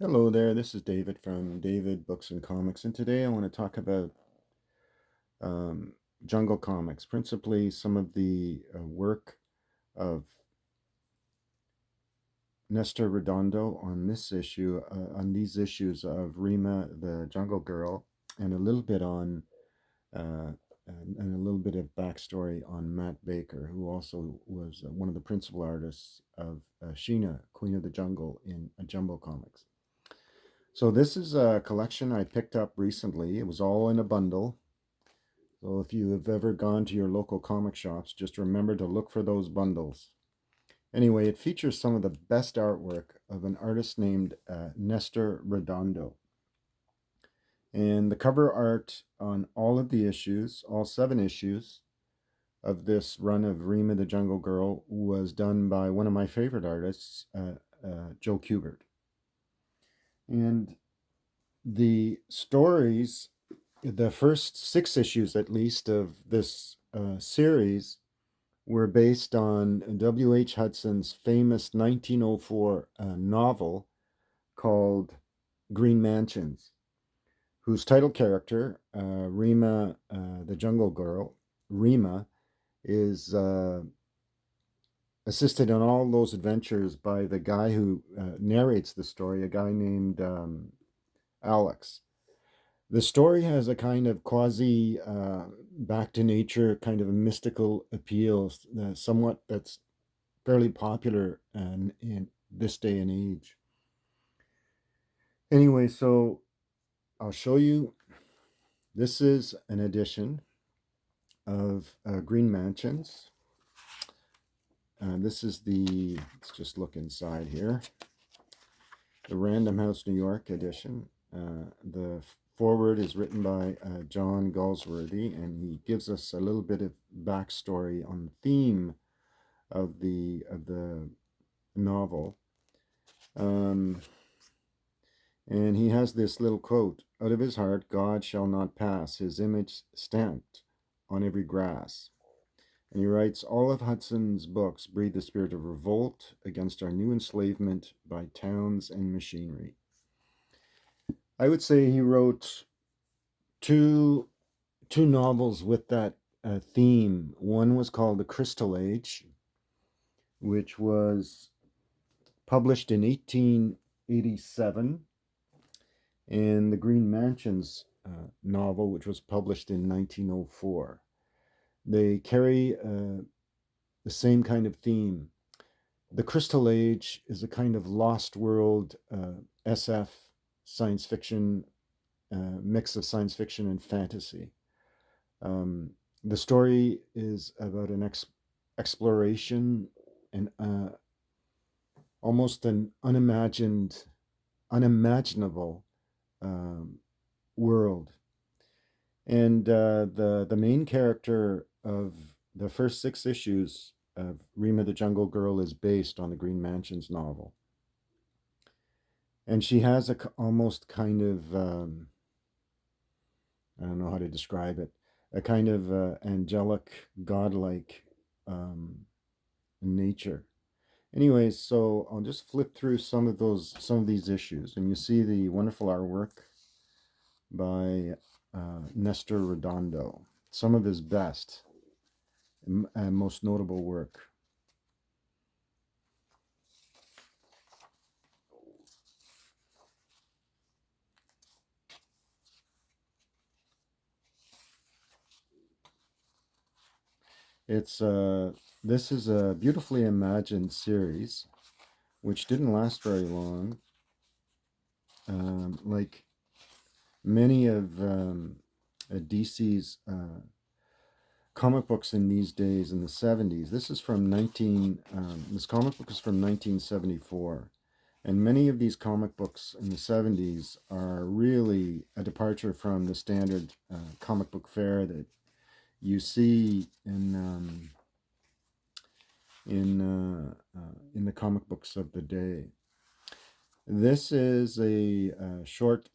Hello there, this is David from David Books and Comics, and today I want to talk about um, jungle comics, principally some of the work of Nestor Redondo on this issue, on these issues of Rima the Jungle Girl, and a little bit on uh, and a little bit of backstory on Matt Baker, who also was one of the principal artists of Sheena, Queen of the Jungle in Jumbo Comics. So this is a collection I picked up recently. It was all in a bundle. So if you have ever gone to your local comic shops, just remember to look for those bundles. Anyway, it features some of the best artwork of an artist named Nestor Redondo. And the cover art on all of the issues, all 7 issues of this run of Rima the Jungle Girl, was done by one of my favorite artists, Joe Kubert. And the stories, the first 6 issues at least of this series, were based on W.H. Hudson's famous 1904 novel called Green Mansions, whose title character, Rima the Jungle Girl, Rima, is assisted in all those adventures by the guy who narrates the story, a guy named Alex. The story has a kind of quasi back to nature, kind of a mystical appeal, somewhat that's fairly popular in this day and age. Anyway, so I'll show you. This is an edition of Green Mansions. This is let's just look inside here, the Random House New York edition. The foreword is written by John Galsworthy, and he gives us a little bit of backstory on the theme of the novel. And he has this little quote: "Out of his heart God shall not pass, his image stamped on every grass." And he writes, "All of Hudson's books breathe the spirit of revolt against our new enslavement by towns and machinery." I would say he wrote two novels with that theme. One was called The Crystal Age, which was published in 1887, and The Green Mansions novel, which was published in 1904. They carry the same kind of theme. The Crystal Age is a kind of lost world SF science fiction, mix of science fiction and fantasy. The story is about an exploration and almost an unimaginable world. And the main character of the first 6 issues of Rima the Jungle Girl is based on the Green Mansions novel. And she has almost kind of, I don't know how to describe it, a kind of angelic, godlike nature. Anyways, so I'll just flip through some of these issues, and you see the wonderful artwork by Nestor Redondo, some of his best and most notable work. This is a beautifully imagined series, which didn't last very long. Like many of DC's comic books in these days, in the 70s. This comic book is from 1974. And many of these comic books in the 70s are really a departure from the standard comic book fare that you see in the comic books of the day. This is a short,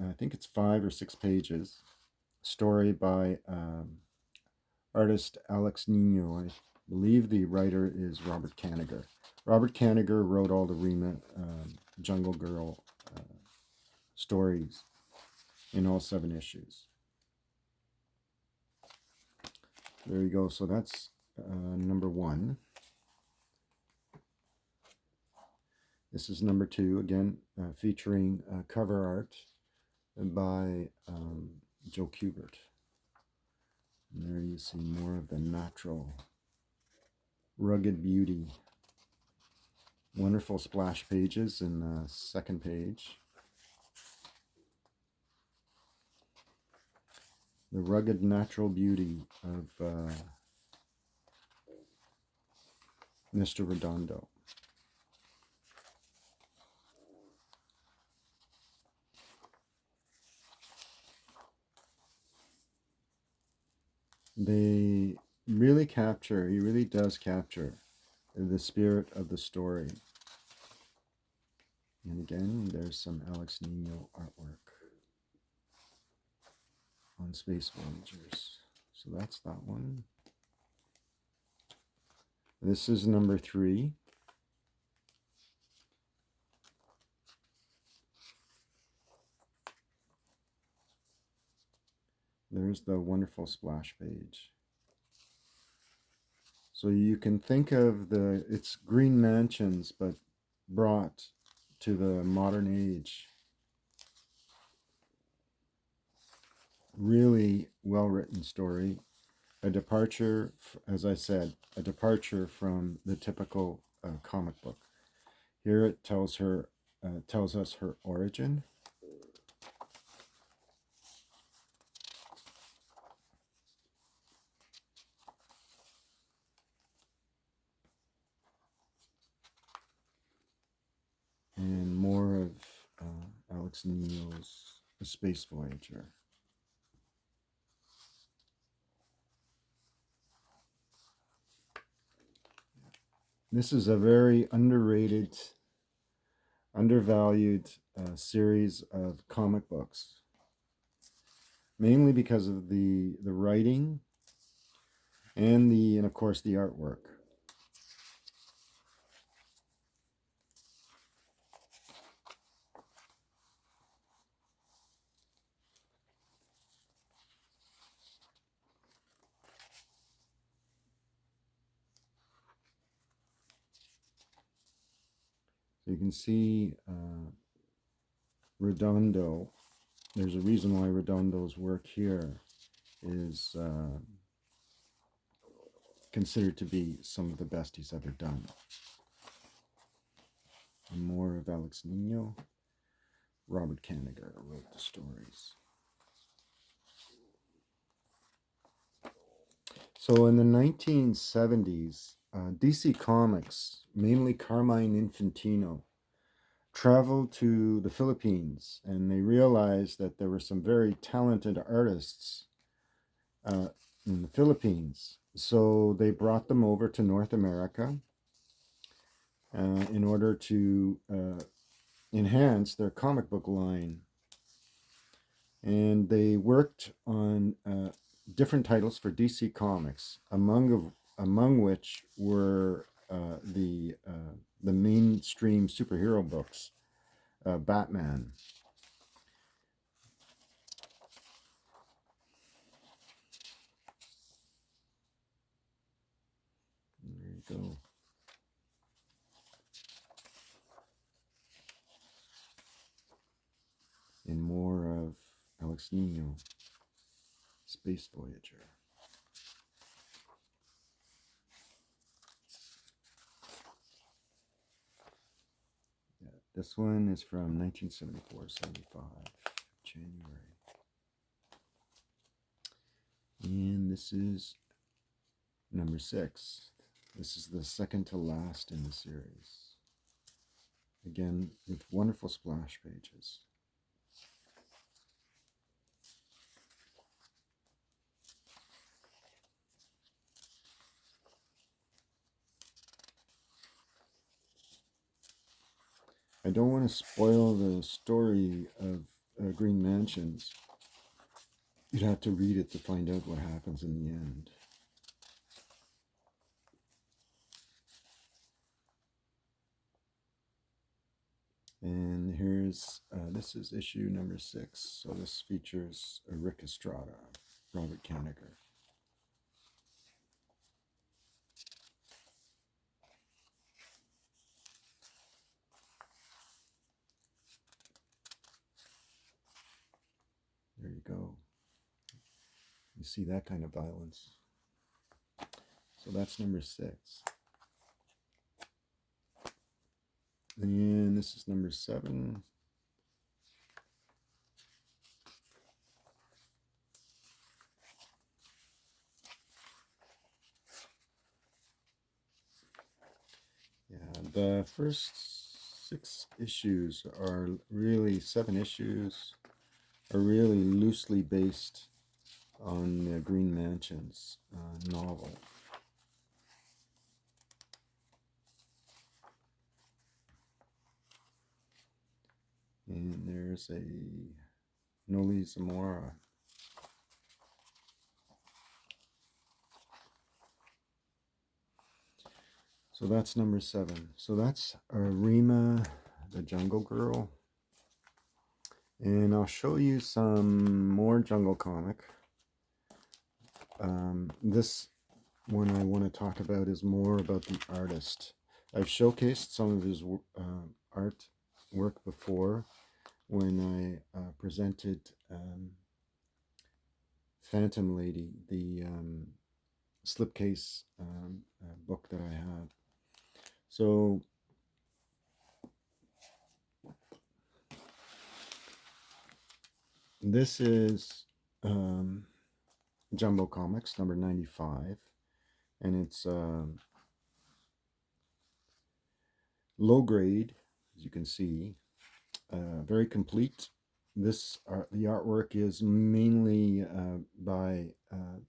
I think it's 5 or 6 pages, story by artist Alex Nino. I believe the writer is Robert Kanigher. Robert Kanigher wrote all the Rima Jungle Girl stories in all 7 issues. There you go. So that's number 1. This is number 2, again, featuring cover art by Joe Kubert. And there you see more of the natural, rugged beauty. Wonderful splash pages in the 2nd page. The rugged natural beauty of Nestor Redondo. They really capture, he really does capture the spirit of the story. And again, there's some Alex Nino artwork on Space Voyagers. So that's that one. This is number 3. There's the wonderful splash page. So you can think of it's Green Mansions, but brought to the modern age. Really well-written story. A departure, as I said, a departure from the typical comic book. Here it tells us her origin. And more of Alex Nino's The Space Voyager. This is a very underrated, undervalued series of comic books. Mainly because of the writing and of course the artwork. So you can see Redondo. There's a reason why Redondo's work here is considered to be some of the best he's ever done. And more of Alex Nino. Robert Kanigher wrote the stories. So in the 1970s, DC Comics, mainly Carmine Infantino, traveled to the Philippines, and they realized that there were some very talented artists in the Philippines. So they brought them over to North America in order to enhance their comic book line. And they worked on different titles for DC Comics, among which were the mainstream superhero books, Batman. There you go. And more of Alex Nino, Space Voyager. Yeah, this one is from 1974-75, January. And this is number 6. This is the second to last in the series. Again, with wonderful splash pages. I don't want to spoil the story of Green Mansions. You'd have to read it to find out what happens in the end. And here's, this is issue number 6. So this features Rick Estrada, Robert Kanigher. There you go. You see that kind of violence. So that's number 6. And this is number 7. Yeah, the first 6 issues are really, 7 issues are really loosely based on Green Mansion's novel. And there's a Noli Zamora. So that's number 7. So that's Rima the Jungle Girl. And I'll show you some more jungle comic. This one I want to talk about is more about the artist. I've showcased some of his art work before when I presented Phantom Lady, the slipcase book that I have. So this is Jumbo Comics number 95, and it's low grade, as you can see, very complete. This the artwork is mainly by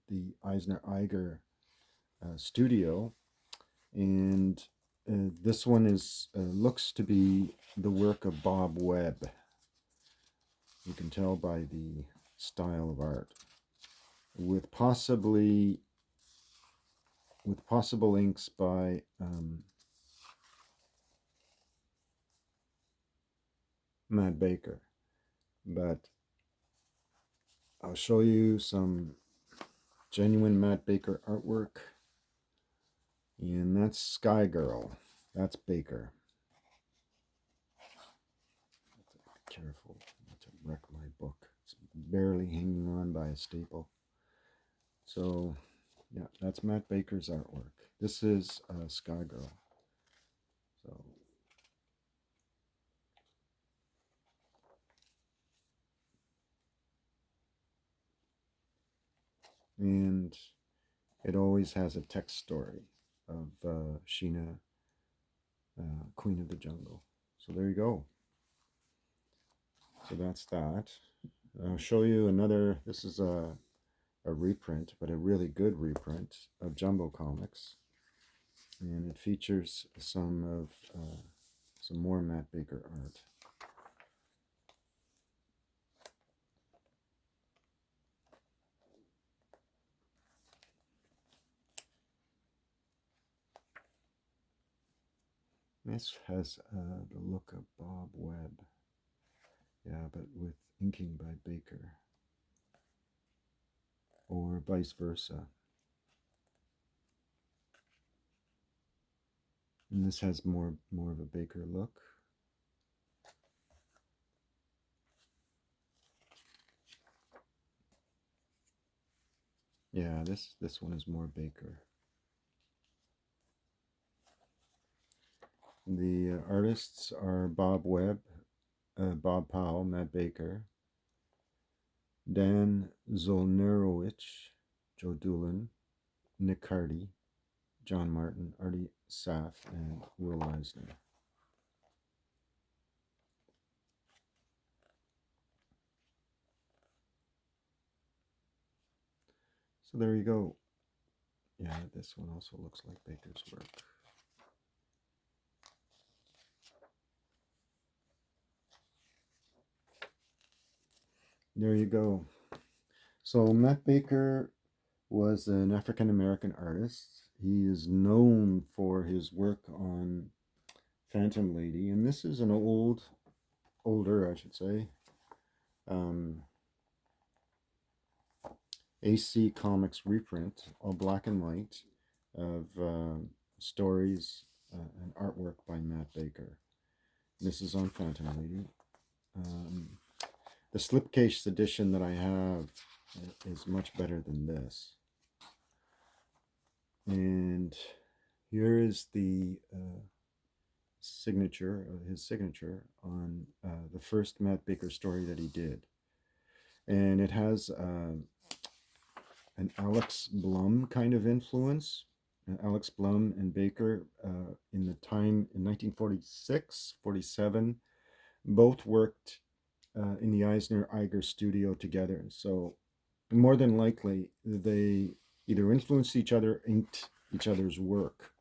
the Eisner Eiger studio, and this one is looks to be the work of Bob Webb. You can tell by the style of art, with possible inks by Matt Baker. But I'll show you some genuine Matt Baker artwork. And that's Sky Girl. That's Baker. Careful not to wreck my book. It's barely hanging on by a staple. So, yeah, that's Matt Baker's artwork. This is Sky Girl. So, and it always has a text story of Sheena, Queen of the Jungle. So there you go. So that's that. I'll show you another. This is a reprint, but a really good reprint of Jumbo Comics, and it features some more Matt Baker art. This has the look of Bob Webb, yeah, but with inking by Baker, or vice versa. And this has more of a Baker look. Yeah, this one is more Baker. The artists are Bob Webb, Bob Powell, Matt Baker, Dan Zolnerowicz, Joe Doolin, Nick Hardy, John Martin, Artie Saff, and Will Eisner. So there you go. Yeah, this one also looks like Baker's work. There you go. So Matt Baker was an African-American artist. He is known for his work on Phantom Lady, and this is an old older, I should say. AC Comics reprint, all black and white, of stories and artwork by Matt Baker. This is on Phantom Lady. The slipcase edition that I have is much better than this. And here is the signature, his signature on the first Matt Baker story that he did. And it has an Alex Blum kind of influence. Alex Blum and Baker in the time in 1946, 47, both worked in the Eisner Iger studio together. So more than likely, they either influenced each other, inked each other's work.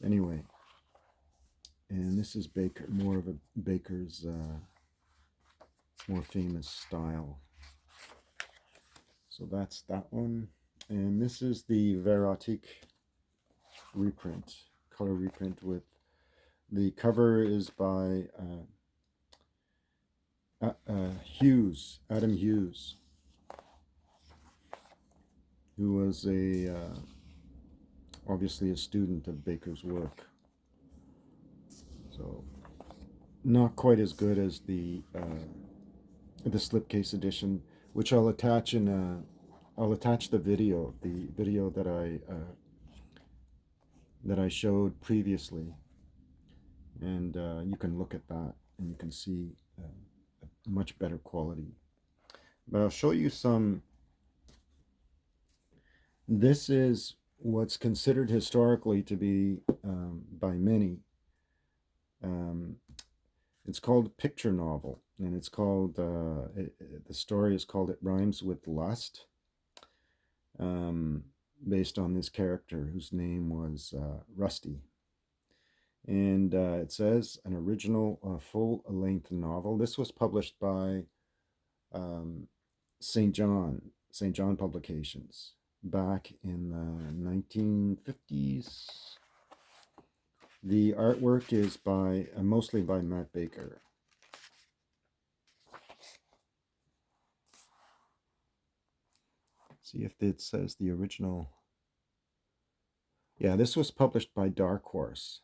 Anyway, and this is Baker, more of a Baker's more famous style. So that's that one. And this is the Verotic reprint, color reprint with the cover is by Hughes, Adam Hughes, who was obviously a student of Baker's work. So not quite as good as the slipcase edition, which I'll attach in I'll attach the video that I showed previously, and you can look at that and you can see much better quality. But I'll show you some. This is what's considered historically to be, by many, it's called a picture novel, and it's called, the story is called It Rhymes with Lust, based on this character whose name was Rusty. And it says an original full-length novel. This was published by St. John Publications back in the 1950s. The artwork is by mostly by Matt Baker. See if it says the original. Yeah, this was published by Dark Horse.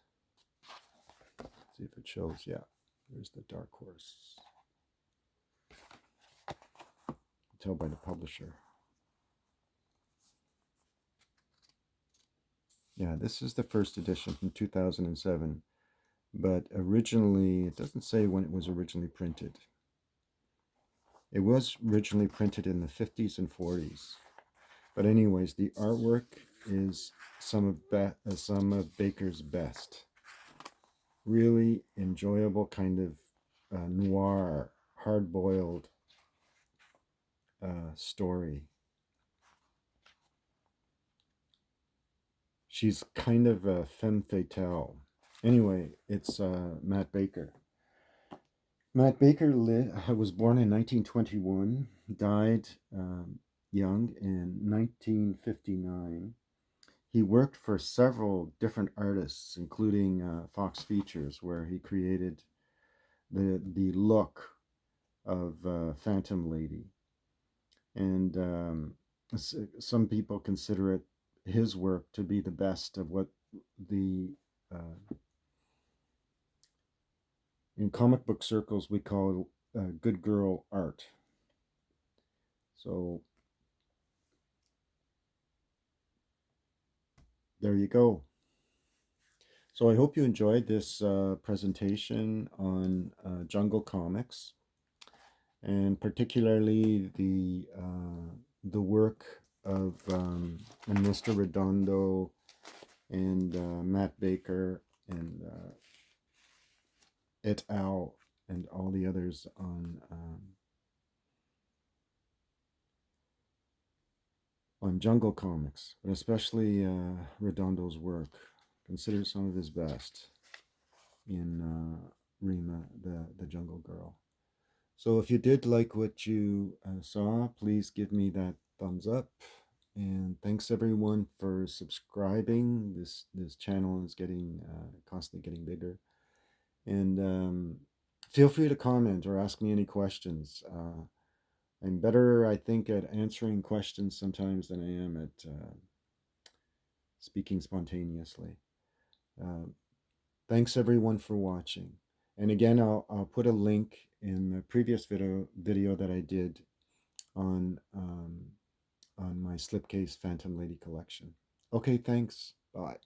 See if it shows. Yeah, there's the Dark Horse. Tell by the publisher. Yeah, this is the first edition from 2007, but originally, it doesn't say when it was originally printed. It was originally printed in the 50s and 40s. But anyways, the artwork is some of Baker's best. Really enjoyable kind of noir, hard-boiled story. She's kind of a femme fatale. Anyway, it's Matt Baker. Matt Baker was born in 1921, died young in 1959. He worked for several different artists, including Fox Features, where he created the look of Phantom Lady. And some people consider it his work to be the best of what the in comic book circles we call good girl art. So there you go. So I hope you enjoyed this presentation on Jungle Comics, and particularly the work of Nestor Redondo and Matt Baker and et al. And all the others on Jungle Comics, but especially Redondo's work. Considered some of his best in Rima, the Jungle Girl. So if you did like what you saw, please give me that thumbs up. And thanks everyone for subscribing. This channel is getting constantly getting bigger. And Feel free to comment or ask me any questions. I'm better, I think, at answering questions sometimes than I am at speaking spontaneously. Uh, Thanks everyone for watching. And again, I'll put a link in the previous video that I did on my slipcase Phantom Lady collection. Okay, thanks. Bye.